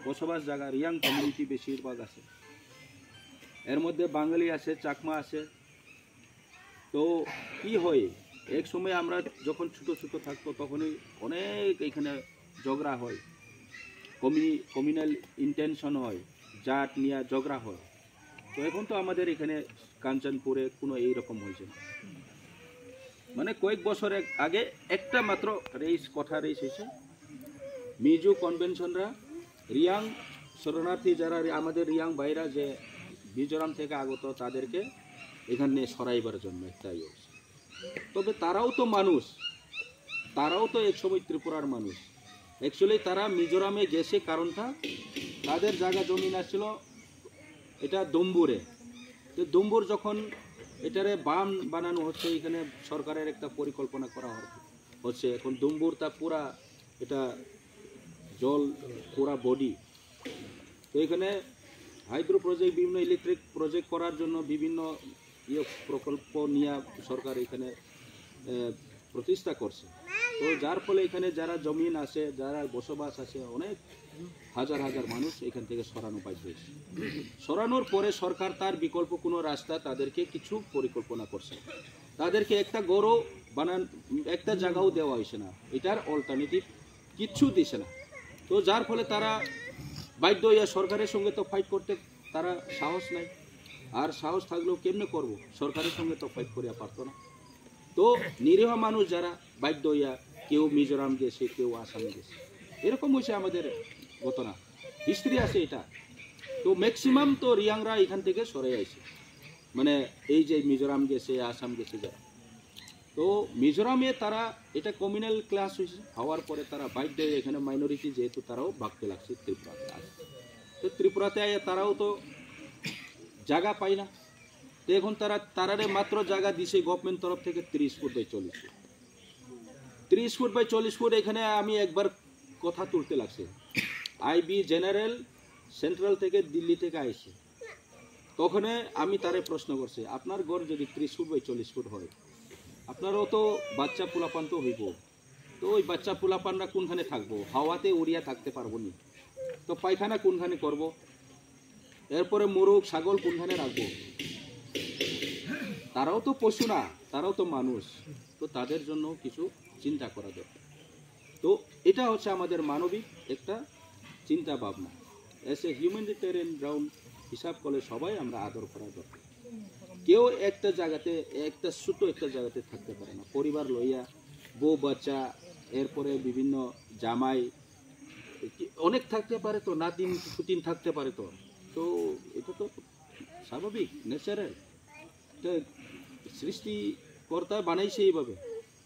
বসবাস জায়গা রিয়াং কমিউনিটি বেশিরভাগ আছে। এর মধ্যে বাঙালি আছে, চাকমা আছে। তো কি হয়, এক সময় আমরা যখন ছোটো ছোটো থাকতো তখনই অনেক এখানে ঝগড়া হয়, কমিউনাল ইন্টেনশন হয়, জাত নিয়ে ঝগড়া হয়। তো এখন তো আমাদের এখানে কাঞ্চনপুরে কোনো এইরকম হয়েছে না। মানে কয়েক বছর আগে একটা মাত্র কথা রেস হয়েছে, মিজো কনভেনশনরা রিয়াং শরণার্থী যারা আমাদের রিয়াং ভাইরা যে মিজোরাম থেকে আগত তাদেরকে এখানে সরাইবার জন্য একটাই হয়েছে। তবে তারাও তো মানুষ, তারাও তো একসময় ত্রিপুরার মানুষ। অ্যাকচুয়ালি তারা মিজোরামে গেছে কারণটা তাদের জায়গা জমিন আসছিল এটা দম্বুরে। তো দম্বুর যখন এটারে বাম বানানো হচ্ছে, এখানে সরকারের একটা পরিকল্পনা করা হচ্ছে। এখন দম্বুরটা পুরা এটা জল পুরা বডি। তো এখানে হাইড্রো প্রজেক্ট, বিভিন্ন ইলেকট্রিক প্রজেক্ট করার জন্য বিভিন্ন প্রকল্প নিয়ে সরকার এখানে প্রতিষ্ঠা করছে। তো যার ফলে এখানে যারা জমিন আছে, যারা বসবাস আছে, অনেক হাজার হাজার মানুষ এখান থেকে সরানো পাইছে। সরানোর পরে সরকার তার বিকল্প কোনো রাস্তা তাদেরকে কিছু পরিকল্পনা করছে, তাদেরকে একটা গড়ও একটা জায়গাও দেওয়া হয়েছে না, এটার অল্টারনেটিভ কিচ্ছু দিছে না। তো যার ফলে তারা বাধ্য হইয়া সরকারের সঙ্গে তো ফাইট করতে তারা সাহস নাই। আর সাহস থাকলেও কেমনে করব, সরকারের সঙ্গে তো ফাইট করিয়া পারতো না। তো নিরীহ মানুষ যারা বাধ্য হইয়া কেউ মিজোরাম গেছে, কেউ আসামে গেছে, এরকম হয়েছে আমাদের ঘটনা, হিস্ট্রি আছে এটা। তো ম্যাক্সিমাম তো রিয়াংরা এখান থেকে সরে আসে, মানে এই যে মিজোরাম গেছে, আসাম গেছে যারা। তো মিজোরামে তারা এটা কমিউনাল ক্লাস হয়েছে, হওয়ার পরে তারা বাধ্য হয়ে এখানে মাইনরিটি যেহেতু তারাও ভাগতে লাগছে ত্রিপুরাতে আসে। তো ত্রিপুরাতে আয় তারাও তো জায়গা পায় না। তো এখন তারারে মাত্র জায়গা দিছে গভর্নমেন্ট তরফ থেকে 30 foot by 40 foot, 30 foot by 40 foot. এখানে আমি একবার কথা তুলতে লাগছে, আইবি জেনারেল সেন্ট্রাল থেকে দিল্লি থেকে আইছে। তখন আমি তারে প্রশ্ন করছি, আপনার ঘর যদি 30 ফুট বাই 40 ফুট হয়, আপনারও তো বাচ্চা পোলাপান তো হইব, তো ওই বাচ্চা পোলাপানরা কোনখানে থাকবো? হাওয়াতে উড়িয়া থাকতে পারবো নি, তো পায়খানা কোনখানে করব? এরপরে মোরগ ছাগল কোনখানে রাখবো? তারাও তো পশু না, তারাও তো মানুষ। তো তাদের জন্য কিছু চিন্তা করা দরকার। তো এটা হচ্ছে আমাদের মানবিক একটা চিন্তা ভাবনা। এস এ হিউম্যানিটেরিয়ান গ্রাউন্ড হিসাব করলে সবাই আমরা আদর করা দরকার। কেউ একটা জায়গাতে, একটা ছোট একটা জায়গাতে থাকতে পারে না, পরিবার লইয়া, বউ বাচ্চা, এরপরে বিভিন্ন জামাই অনেক থাকতে পারে, তো নাতিন পুতিন থাকতে পারে। তো তো এটা তো স্বাভাবিক, ন্যাচারাল, এটা সৃষ্টিকর্তা বানাইছে এইভাবে।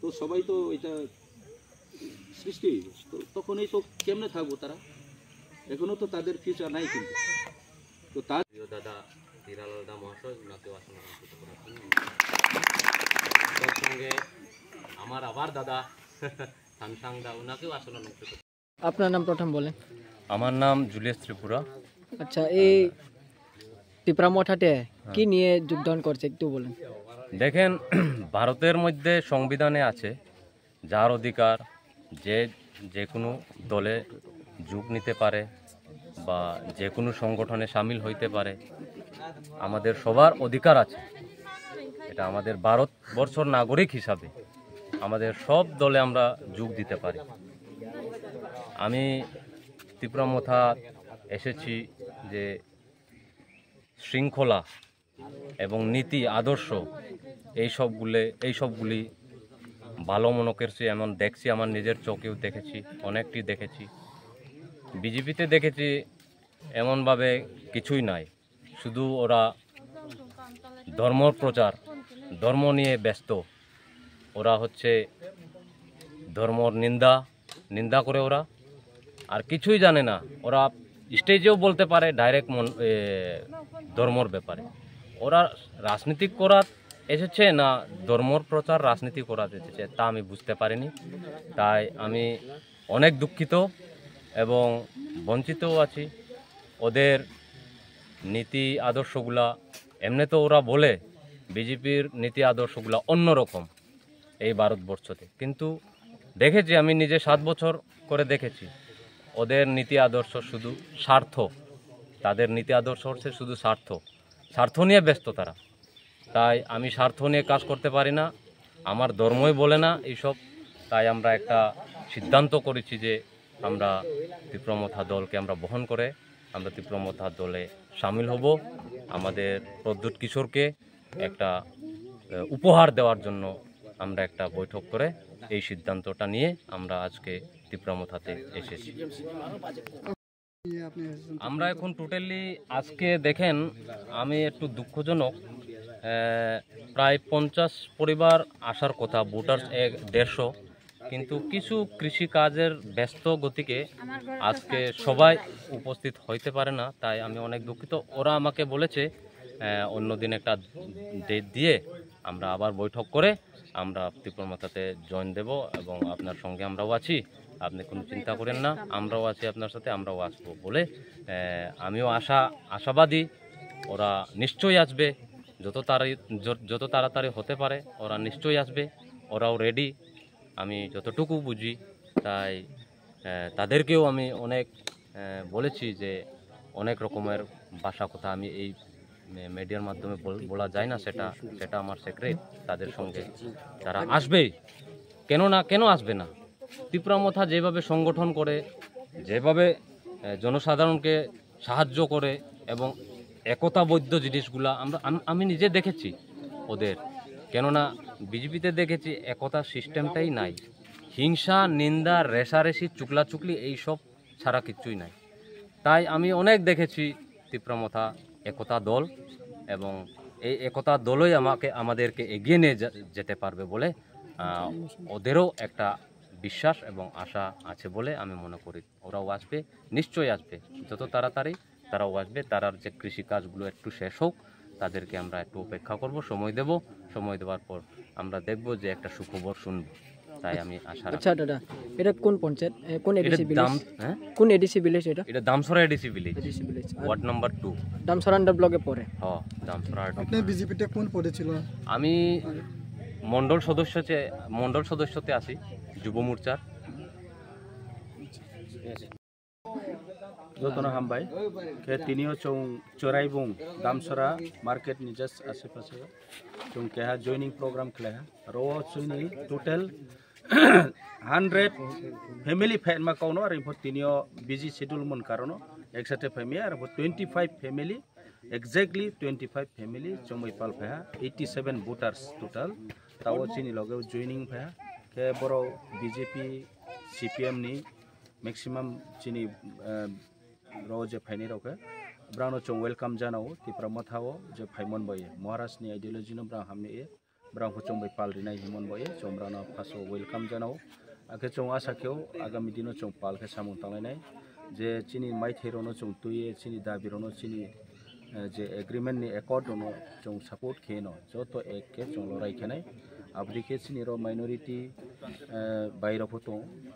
তো সবাই তো এটা সৃষ্টি হইবে, তো তখনই তো কেমনে থাকবো তারা? এখনো তো তাদের ফিউচার নাই কিন্তু। তো তার দাদা হিরালালদা মহাশয় ওনাকেও আসলে তার সঙ্গে আমার আবার দাদা থানসাংদা ওনাকেও আসলে। আপনার নাম প্রথম বলেন। আমার নাম জুলিয়াস ত্রিপুরা। আচ্ছা, এই ত্রিপুরা মঠাতে কি নিয়ে যোগদান করছে একটু বলেন। দেখেন, ভারতের মধ্যে সংবিধানে আছে যার অধিকার যে কোনো দলে যোগ নিতে পারে বা যে কোনো সংগঠনে সামিল হইতে পারে। আমাদের সবার অধিকার আছে, এটা আমাদের ভারতবর্ষর নাগরিক হিসাবে আমাদের সব দলে আমরা যোগ দিতে পারি। আমি ত্রিপুরা মথা এসেছি যে শৃঙ্খলা এবং নীতি আদর্শ এইসবগুলি ভালো মনে করছি, এমন দেখছি, আমার নিজের চোখেও দেখেছি, অনেকটি দেখেছি। বিজেপিতে দেখেছি এমনভাবে কিছুই নাই, শুধু ওরা ধর্ম প্রচার, ধর্ম নিয়ে ব্যস্ত। ওরা হচ্ছে ধর্মর নিন্দা করে ওরা, আর কিছুই জানে না। ওরা স্টেজেও বলতে পারে ডাইরেক্ট ধর্মর ব্যাপারে। ওরা রাজনীতি করার এসেছে না ধর্মর প্রচার রাজনীতি করাতে এসেছে, তা আমি বুঝতে পারিনি। তাই আমি অনেক দুঃখিত এবং বঞ্চিতও আছি। ওদের নীতি আদর্শগুলা, এমনি তো ওরা বলে বিজেপির নীতি আদর্শগুলা অন্যরকম এই ভারতবর্ষতে, কিন্তু দেখেছি, আমি নিজে 7 বছর করে দেখেছি, ওদের নীতি আদর্শ শুধু স্বার্থ, তাদের নীতি আদর্শ হচ্ছে শুধু স্বার্থ নিয়ে ব্যস্ত তারা। তাই আমি স্বার্থ নিয়ে কাজ করতে পারি না, আমার ধর্মই বলে না এইসব। তাই আমরা একটা সিদ্ধান্ত করেছি যে আমরা তীব্রমথা দলকে আমরা বহন করে আমরা তীব্রমথা দলে সামিল হব। আমাদের প্রদ্যুৎ কিশোরকে একটা উপহার দেওয়ার জন্য আমরা একটা বৈঠক করে এই সিদ্ধান্তটা নিয়ে আমরা আজকে তীব্রমথাতে এসেছি। আমরা এখন টোটালি আজকে দেখেন, আমি একটু দুঃখজনক, প্রায় 50 পরিবার আসার কথা, ভোটার 150, কিন্তু কিছু কৃষি কাজের ব্যস্ত গতিকে আজকে সবাই উপস্থিত হইতে পারে না। তাই আমি অনেক দুঃখিত। ওরা আমাকে বলেছে অন্যদিন একটা ডেট দিয়ে আমরা আবার বৈঠক করে আমরা তীব্রমথাতে জয়েন দেব এবং আপনার সঙ্গে আমরাও আছি, আপনি কোনো চিন্তা করেন না, আমরাও আছি আপনার সাথে, আমরাও আসবো বলে আমিও আশাবাদী ওরা নিশ্চয়ই আসবে। যত তাড়াতাড়ি হতে পারে ওরা নিশ্চয়ই আসবে, ওরাও রেডি আমি যতটুকু বুঝি। তাই তাদেরকেও আমি অনেক বলেছি যে অনেক রকমের ভাষা কথা আমি এই মিডিয়ার মাধ্যমে বলা যায় না, সেটা আমার সিক্রেট। তাদের সঙ্গে তারা আসবেই, কেন আসবে না। তীব্রমথা যেভাবে সংগঠন করে, যেভাবে জনসাধারণকে সাহায্য করে এবং একতাবদ্ধ জিনিসগুলা আমি নিজে দেখেছি ওদের। কেননা বিজেপিতে দেখেছি একতা সিস্টেমটাই নাই, হিংসা, নিন্দা, রেষারেষি, চুকলাচুকলি এইসব ছাড়া কিচ্ছুই নাই। তাই আমি অনেক দেখেছি তীব্রমথা একতা দল, এবং এই একতা দলই আমাদেরকে এগিয়ে নিয়ে যেতে পারবে বলে ওদেরও একটা বিশ্বাস এবং আশা আছে বলে আমি মনে করি। ওরাও আসবে, নিশ্চয়ই আসবে, যত তাড়াতাড়ি তারাও আসবে। তারার যে কৃষিকাজগুলো একটু শেষ হোক, তাদেরকে আমরা একটু অপেক্ষা করব, সময় দেব। সময় দেওয়ার পর আমরা দেখব যে একটা সুখবর শুনবো। তাই আমি আশা রাখি। আচ্ছা দাদা, এটা কোন পঞ্চায়েত, কোন এডিসি ভিলেজ? হ্যাঁ, কোন এডিসি ভিলেজ এটা? এটা Damsara ADC village, ADC village, ward number 2, Damsaranda ব্লকে পড়ে। হ্যাঁ, দামসরা। আপনি বিজেপিতে কোন পদে ছিল? আমি মন্ডল সদস্যতে আছি যুব মোর্চার। যতনা হামবাই কে তিনিও চৌ চরাইবুং দামসরা মার্কেট নিজাস আশেপাশে চৌ কেহা জয়নিং প্রোগ্রাম খেলা রো চুইনি টোটাল 100 ফ্যামিলি ফেমা কাউনো আর ইফর তিনিও বিজি শিডিউল মন কারণ একসাথে ফ্যামিলি আর 25 ফ্যামিলি এক্স্যাক্টলি 25 ফ্যামিলি চৌমাই পাল ফেহা 87 ভোটার্স টোটাল তাও চিনি লগে জয়নিং ফেহা কে বড় বিজেপি সিপিএম নি मैक्सिमम चीनी रोज फाइने रोके ब्राउनो चौ वेलकम जानाओ तीब्रमथाओ जो फाइमन बये महाराष्ट्र नि आइडियोलॉजी नो ब्राउ हमने ये ब्राउ चौ बै पाल रिनाय हिमन बये चौ ब्राउनो फासो वेलकम जानाओ आके चौ आशा केओ आगामी दिनो चौ पाल के सामन तांलायनाय जे चीनी माइथेरोनो चौ तुये चीनी दाबिरोनो चीनी जे एग्रीमेंट नि एकॉर्ड नो चौ सपोर्ट खेनो जो तो एक के चौ लड़ाई खेनाय আবরিকে চিনির মাইনরিটি বাইরে হতো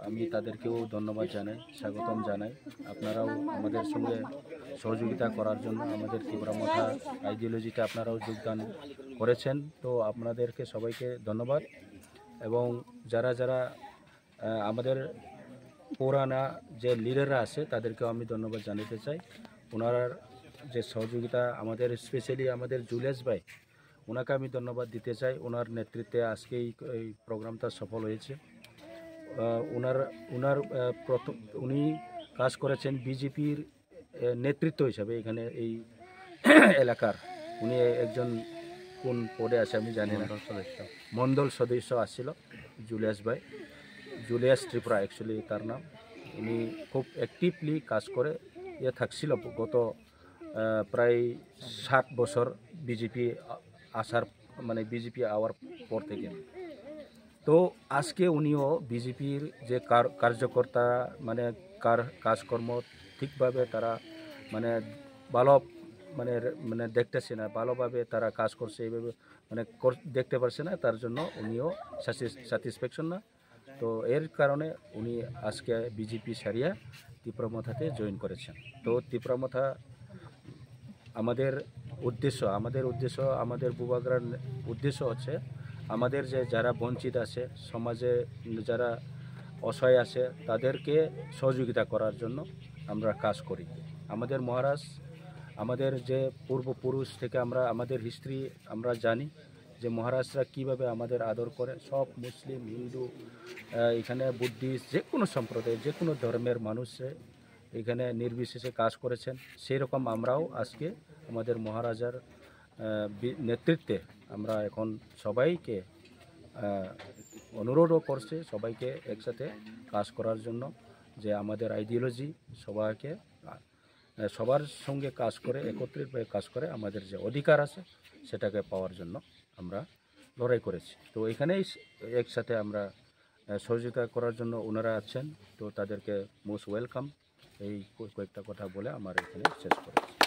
আমি তাদেরকেও ধন্যবাদ জানাই, স্বাগতম জানাই। আপনারাও আমাদের সঙ্গে সহযোগিতা করার জন্য আমাদের তীব্রমথা আইডিওলজিতে আপনারাও যোগদান করেছেন, তো আপনাদেরকে সবাইকে ধন্যবাদ। এবং যারা যারা আমাদের পুরানা যে লিডাররা আছে তাদেরকেও আমি ধন্যবাদ জানাতে চাই। ওনার যে সহযোগিতা আমাদের স্পেশালি আমাদের জুলিয়াস ভাই, ওনাকে আমি ধন্যবাদ দিতে চাই। ওনার নেতৃত্বে আজকে এই প্রোগ্রামটা সফল হয়েছে। উনি কাজ করেছেন বিজেপির নেতৃত্ব হিসাবে এখানে এই এলাকার। উনি একজন কোন পদে আছে আমি জানি না, মণ্ডল সদস্য আসছিল জুলিয়াস ভাই, জুলিয়াস ত্রিপুরা অ্যাকচুয়ালি তার নাম। উনি খুব অ্যাক্টিভলি কাজ করে থাকছিল গত প্রায় 7 বছর বিজেপি আসার মানে বিজেপি আওয়ার পর থেকে। তো আজকে উনিও বিজেপির যে কার্যকর্তা মানে কাজকর্ম ঠিকভাবে তারা মানে ভালো মানে দেখতেছে না, ভালোভাবে তারা কাজ করছে এইভাবে মানে দেখতে পারছে না, তার জন্য উনিও স্যাটিসফ্যাকশন না। তো এর কারণে উনি আজকে বিজেপি সারিয়া তীব্রমথাতে জয়েন করেছেন। তো তীব্রমথা আমাদের উদ্দেশ্য আমাদের বুবাগ্রার উদ্দেশ্য হচ্ছে আমাদের যে যারা বঞ্চিত আছে সমাজে, যারা অসহায় আছে তাদেরকে সহযোগিতা করার জন্য আমরা কাজ করি। আমাদের মহারাজ, আমাদের যে পূর্বপুরুষ থেকে আমরা আমাদের হিস্ট্রি আমরা জানি যে মহারাজরা কীভাবে আমাদের আদর করে। সব মুসলিম, হিন্দু, এখানে বুদ্ধিস্ট, যে কোনো সম্প্রদায়ের, যে কোনো ধর্মের মানুষে এখানে নির্বিশেষে কাজ করেছেন। সেই রকম আমরাও আজকে আমাদের মহারাজার নেতৃত্বে আমরা এখন সবাইকে অনুরোধও করছে সবাইকে একসাথে কাজ করার জন্য, যে আমাদের আইডিওলজি সবাইকে সবার সঙ্গে কাজ করে, একত্রিতভাবে কাজ করে আমাদের যে অধিকার আছে সেটাকে পাওয়ার জন্য আমরা লড়াই করেছি। তো এখানেই একসাথে আমরা সহযোগিতা করার জন্য ওনারা আছেন, তো তাদেরকে মোস্ট ওয়েলকাম। এই কয়েকটা কথা বলে আমার এখানে শেষ করেছি।